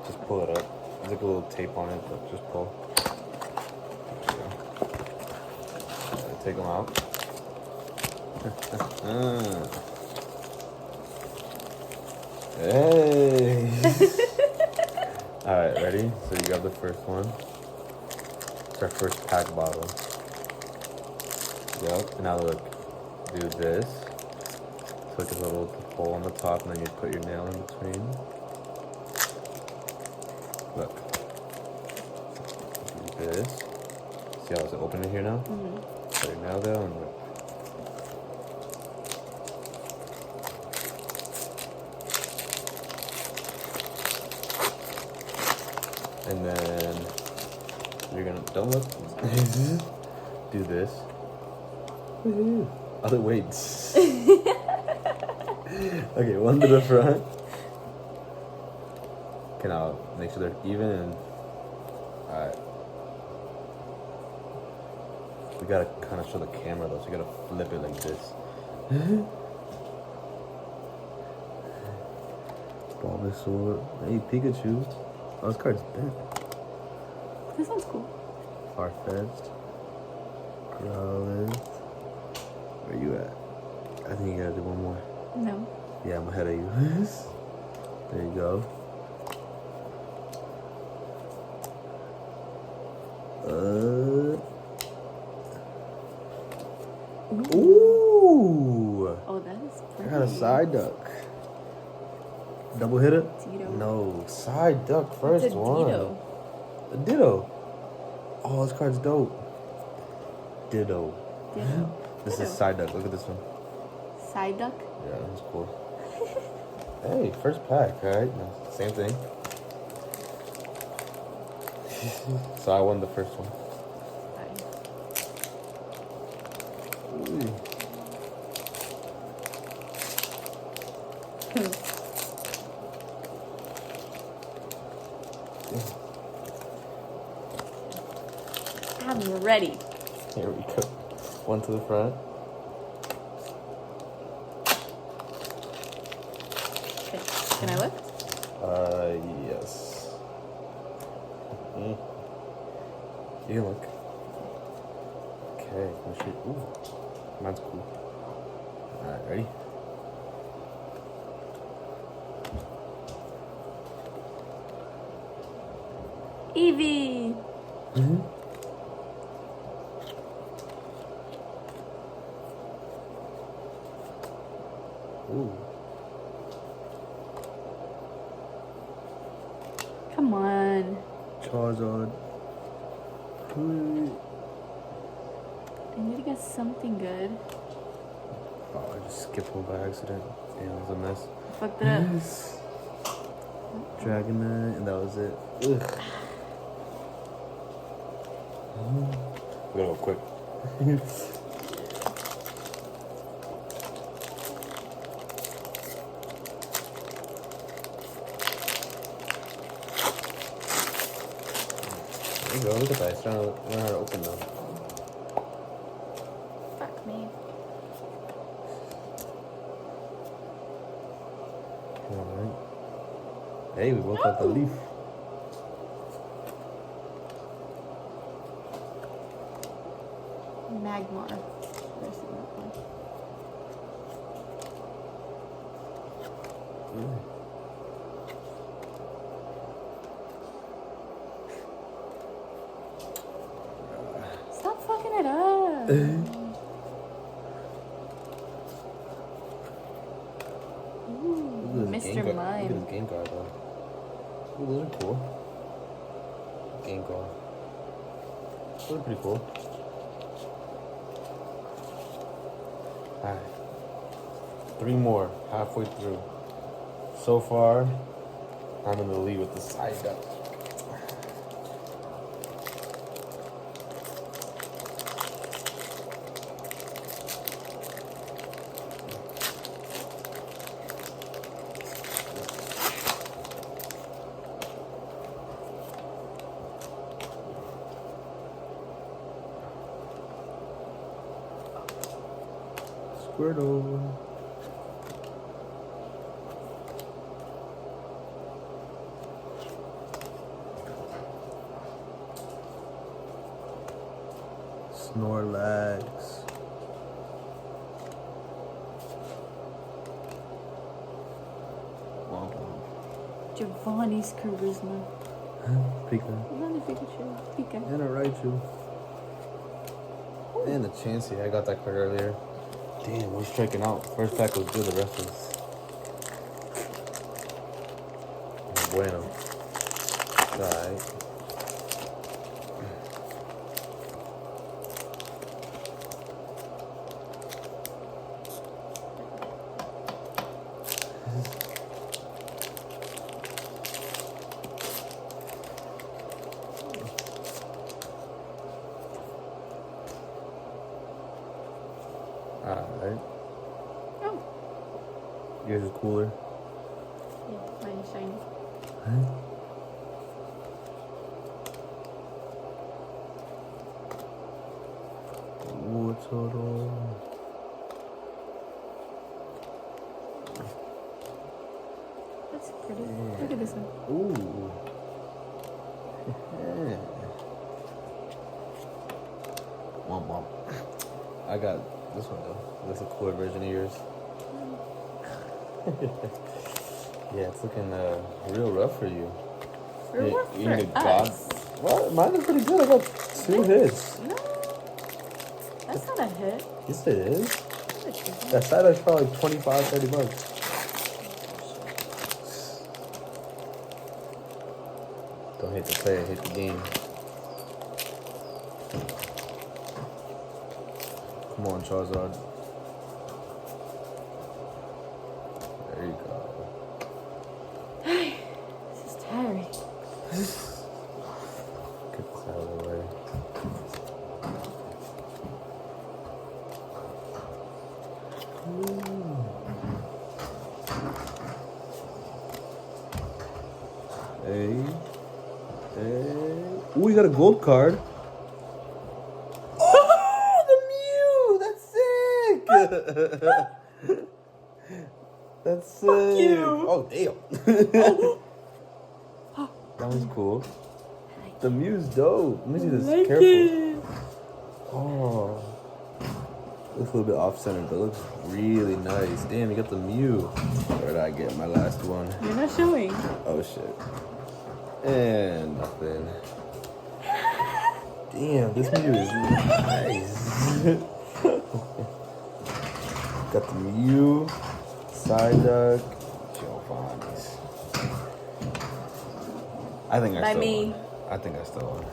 Just pull it up. There's like a little tape on it, but just pull. There you go. Take them out. Hey! Alright, ready? So you got the first one. It's our first pack bottle. Yep. Now look. Do this. So like a little hole on the top, and then you put your nail in between. Look. Do this. See how it's open in here now? Mm-hmm. Put your nail there and look. And then you're gonna don't look. Do this. Other weights. Okay, one to the front. Okay, now make sure they're even. And alright. We gotta kind of show the camera though, so you gotta flip it like this. Bulbasaur. Hey, Pikachu. Oh, this card's bent. This one's cool. Farfetch'd. Growlithe. Where you at? I think you gotta do one more. No. Yeah, I'm ahead of you. There you go. Ooh! Oh, that is pretty. I got a side duck. Double hitter? Ditto. No, side duck first it's a one. Ditto. A ditto. Oh, this card's dope. Ditto. Ditto. This is side duck. Look at this one. Side duck? Yeah, that's cool. Hey, first pack, right? Same thing. So I won the first one. I'm ready. Here we go. One to the front. Okay. Can I look? Yes. You can look. Okay. Ooh, mine's cool. Alright, ready? Eevee. Ooh. Come on. Charizard. I need to get something good. Oh, I just skipped one by accident. Yeah, it was a mess. I fucked it up. Dragonite, and that was it. Ugh. We gotta go quick. There you go, look at that. It's trying to learn how to open them. Fuck me. Alright. Hey, we both got the leaf. Magmar. Where's the Magmar? Stop fucking it up. Ooh, Mr. Look at Mime. this game card though. Ooh, those are cool. Game card. Those are pretty cool. Alright. 3 more, halfway through. So far, I'm in the lead with the side duck. Squirtle. Snorlax. Womp womp. Giovanni's charisma. Pika. Not a Pikachu. Pika. And a Raichu. And a Chansey. I got that card earlier. Damn, we're striking out. First pack was good, the rest was... bueno. Alright. Alright. Oh. Yours is cooler. Yeah, mine is shiny. Water. That's pretty. Look at this one. Ooh. Womp womp. I got this one though. That's a cooler version of yours. Yeah, it's looking real rough for you. We're You- rough you for need a god. us. Well, mine is pretty good. I got 2 hits. No. That's not a hit. Yes, it is. That's a hit. That side is probably like 25, 30 bucks. Don't hate the player, hate the game. Come on, Charizard. There you go. This is tiring. Get this out of the way. Hey. Hey. Ooh, you got a gold card. Oh, the Mew! That's sick! That's sick. Fuck you. Oh, damn. That was cool. The Mew's dope. Let me see this. Like Careful. it. Oh. Looks a little bit off center, but looks really nice. Damn, you got the Mew. Where did I get my last one? You're not showing. Oh shit. And nothing. Damn, this Mew is nice. Got the Mew, Psyduck, Giovanni's. I think I By still me. won. I think I still won.